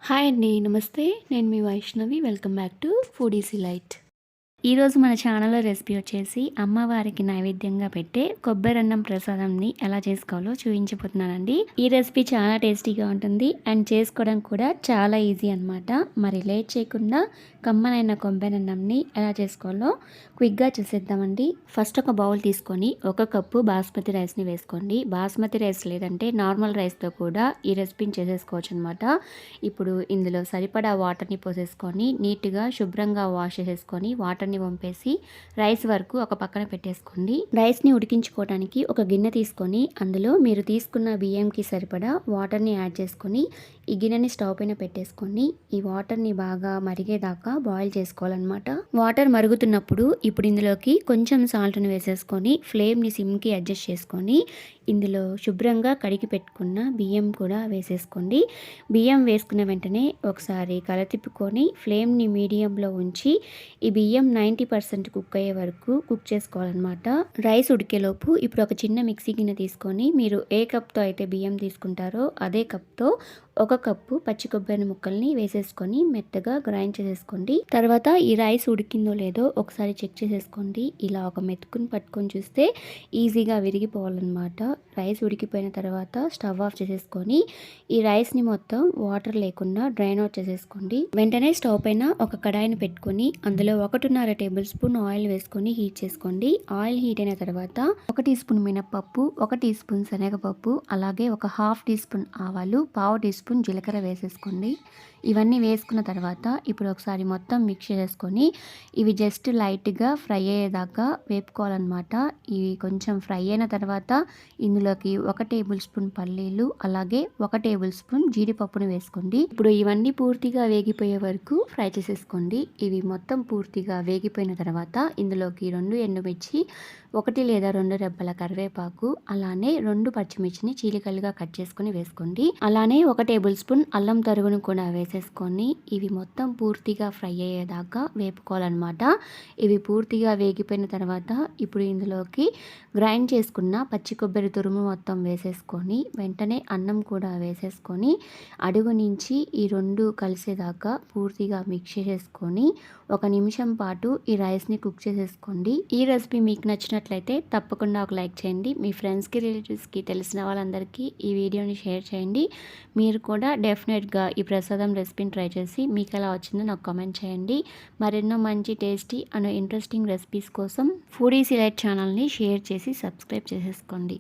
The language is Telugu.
హాయ్ అండి. నమస్తే. నేను మీ Vaishnavi. Welcome back to foodies light. ఈరోజు మన ఛానల్లో రెసిపీ వచ్చేసి అమ్మవారికి నైవేద్యంగా పెట్టే కొబ్బరన్నం ప్రసాదంని ఎలా చేసుకోవాలో చూపించబోతున్నానండి. ఈ రెసిపీ చాలా టేస్టీగా ఉంటుంది అండ్ చేసుకోవడం కూడా చాలా ఈజీ అనమాట. మరి లేట్ చేయకుండా కమ్మనైన కొబ్బరన్నంని ఎలా చేసుకోవాలో క్విక్గా చూసేద్దామండి. ఫస్ట్ ఒక బౌల్ తీసుకొని 1 కప్పు బాస్మతి రైస్ని వేసుకోండి. బాస్మతి రైస్ లేదంటే నార్మల్ రైస్తో కూడా ఈ రెసిపీని చేసేసుకోవచ్చు అనమాట. ఇప్పుడు ఇందులో సరిపడా వాటర్ని పోసేసుకొని నీట్గా శుభ్రంగా వాష్ చేసేసుకొని వాటర్ని వంపేసి రైస్ వరకు ఒక పక్కన పెట్టేసుకోండి. రైస్ని ఉడికించుకోవడానికి ఒక గిన్నె తీసుకొని అందులో మీరు తీసుకున్న బియ్యంకి సరిపడా వాటర్ని యాడ్ చేసుకొని ఈ గిన్నెని స్టవ్ పైన పెట్టేసుకొని ఈ వాటర్ని బాగా మరిగేదాకా బాయిల్ చేసుకోవాలన్నమాట. వాటర్ మరుగుతున్నప్పుడు ఇప్పుడు ఇందులోకి కొంచెం సాల్ట్ని వేసేసుకొని ఫ్లేమ్ని సిమ్కి అడ్జస్ట్ చేసుకొని ఇందులో శుభ్రంగా కడిగి పెట్టుకున్న బియ్యం కూడా వేసేసుకోండి. బియ్యం వేసుకున్న వెంటనే ఒకసారి కలతిప్పుకొని ఫ్లేమ్ని మీడియంలో ఉంచి ఈ బియ్యం 90% కుక్ అయ్యే వరకు కుక్ చేసుకోవాలన్నమాట. రైస్ ఉడికేలోపు ఇప్పుడు ఒక చిన్న మిక్సీ గిన్నె తీసుకొని మీరు ఏ కప్తో అయితే బియ్యం తీసుకుంటారో అదే కప్తో 1 కప్పు పచ్చి కొబ్బరి ముక్కల్ని వేసేసుకొని మెత్తగా గ్రైండ్ చేసేసుకోండి. తర్వాత ఈ రైస్ ఉడికిందో లేదో ఒకసారి చెక్ చేసేసుకోండి. ఇలా ఒక మెతుకుని పట్టుకొని చూస్తే ఈజీగా విరిగిపోవాలన్నమాట. రైస్ ఉడికిపోయిన తర్వాత స్టవ్ ఆఫ్ చేసేసుకొని ఈ రైస్ని మొత్తం వాటర్ లేకుండా డ్రైన్ అవుట్ చేసేసుకోండి. వెంటనే స్టవ్ పైన ఒక కడాయిని పెట్టుకొని అందులో 1.5 టేబుల్ స్పూన్ ఆయిల్ వేసుకొని హీట్ చేసుకోండి. ఆయిల్ హీట్ అయిన తర్వాత 1 టీ స్పూన్ మినప్పప్పు, 1 టీ స్పూన్ శనగపప్పు, అలాగే ఒక హాఫ్ టీ స్పూన్ ఆవాలు, పావు టీ స్పూన్ జీలకర్ర వేసేసుకోండి. ఇవన్నీ వేసుకున్న తర్వాత ఇప్పుడు ఒకసారి మొత్తం మిక్స్ చేసుకొని ఇవి జస్ట్ లైట్గా ఫ్రై అయ్యేదాకా వేపుకోవాలన్నమాట. ఇవి కొంచెం ఫ్రై అయిన తర్వాత ఇందులోకి 1 టేబుల్ స్పూన్ పల్లీలు, అలాగే 1 టేబుల్ స్పూన్ జీడిపప్పును వేసుకోండి. ఇప్పుడు ఇవన్నీ పూర్తిగా వేగిపోయే వరకు ఫ్రై చేసేసుకోండి. ఇవి మొత్తం పూర్తిగా వేగిపోయిన తర్వాత ఇందులోకి 2 ఎండుమిర్చి, 1 లేదా 2 రెబ్బల కరివేపాకు, అలానే 2 పచ్చిమిర్చిని చీలికలుగా కట్ చేసుకొని వేసుకోండి. అలానే 1 టేబుల్ స్పూన్ అల్లం తరుగును కూడా వేసేసుకొని ఇవి మొత్తం పూర్తిగా ఫ్రై అయ్యేదాకా వేపుకోవాలన్నమాట. ఇవి పూర్తిగా వేగిపోయిన తర్వాత ఇప్పుడు ఇందులోకి గ్రైండ్ చేసుకున్న పచ్చి కొబ్బరి తురుము మొత్తం వేసేసుకొని వెంటనే అన్నం కూడా వేసేసుకొని అడుగు నుంచి ఈ 2 కలిసేదాకా పూర్తిగా మిక్స్ చేసేసుకొని 1 నిమిషం పాటు ఈ రైస్ని కుక్ చేసేసుకోండి. ఈ రెసిపీ మీకు నచ్చినట్లయితే తప్పకుండా ఒక లైక్ చేయండి. మీ ఫ్రెండ్స్కి, రిలేటివ్స్కి, తెలిసిన వాళ్ళందరికీ ఈ వీడియోని షేర్ చేయండి. మీరు కూడా డెఫినెట్గా ఈ ప్రసాదం రెసిపీని ట్రై చేసి మీకు ఎలా వచ్చిందో నాకు కామెంట్ చేయండి. మరెన్నో మంచి టేస్టీ అండ్ ఇంట్రెస్టింగ్ రెసిపీస్ కోసం ఫుడీస్ లైట్ ఛానల్ని షేర్ చేసి సబ్స్క్రైబ్ చేసేసుకోండి.